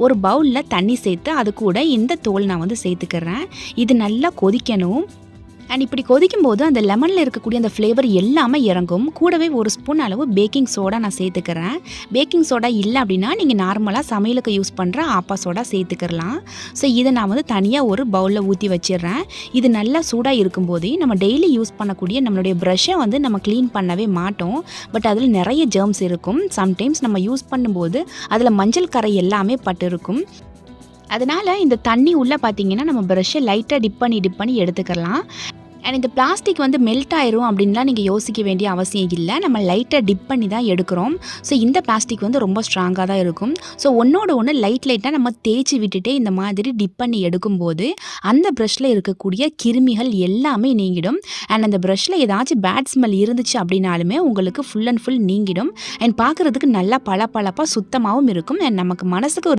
ஒரு பவுலில் தண்ணி சேர்த்து அது கூட இந்த தோல் நான் வந்து சேர்த்துக்கிறேன். இது நல்லா கொதிக்கணும். அண்ட் இப்படி கொதிக்கும்போது அந்த லெமனில் இருக்கக்கூடிய அந்த ஃப்ளேவர் எல்லாமே இறங்கும். கூடவே ஒரு ஸ்பூன் அளவு பேக்கிங் சோடா நான் சேர்த்துக்கிறேன். பேக்கிங் சோடா இல்லை அப்படின்னா நீங்கள் நார்மலாக சமையலுக்கு யூஸ் பண்ணுற ஆப்பா சோடா சேர்த்துக்கிறலாம். ஸோ இதை நான் வந்து தனியாக ஒரு பவுலில் ஊற்றி வச்சிடுறேன். இது நல்லா சூடாக இருக்கும்போதே நம்ம டெய்லி யூஸ் பண்ணக்கூடிய நம்மளுடைய ப்ரஷ்ஷை வந்து நம்ம க்ளீன் பண்ணவே மாட்டோம். பட் அதில் நிறைய ஜெர்ம்ஸ் இருக்கும். சம்டைம்ஸ் நம்ம யூஸ் பண்ணும்போது அதில் மஞ்சள் கரை எல்லாமே பட்டு இருக்கும். அதனால் இந்த தண்ணி உள்ளே பார்த்தீங்கன்னா நம்ம ப்ரஷ்ஷை லைட்டாக டிப் பண்ணி எடுத்துக்கலாம். அண்ட் இந்த பிளாஸ்டிக் வந்து மெல்ட் ஆயிரும் அப்படின்லாம் நீங்கள் யோசிக்க வேண்டிய அவசியம் இல்லை. நம்ம லைட்டாக டிப் பண்ணி தான் எடுக்கிறோம். ஸோ இந்த பிளாஸ்டிக் வந்து ரொம்ப ஸ்ட்ராங்காக தான் இருக்கும். ஸோ ஒன்றோட ஒன்று லைட்டாக நம்ம தேய்ச்சி விட்டுட்டு இந்த மாதிரி டிப் பண்ணி எடுக்கும்போது அந்த ப்ரஷ்ஷில் இருக்கக்கூடிய கிருமிகள் எல்லாமே நீங்கிடும். அண்ட் அந்த ப்ரஷ்ஷில் ஏதாச்சும் பேட் ஸ்மெல் இருந்துச்சு அப்படின்னாலுமே உங்களுக்கு ஃபுல் அண்ட் ஃபுல் நீங்கிடும். அண்ட் பார்க்குறதுக்கு நல்லா பளபளப்பாக சுத்தமாகவும் இருக்கும். அண்ட் நமக்கு மனசுக்கு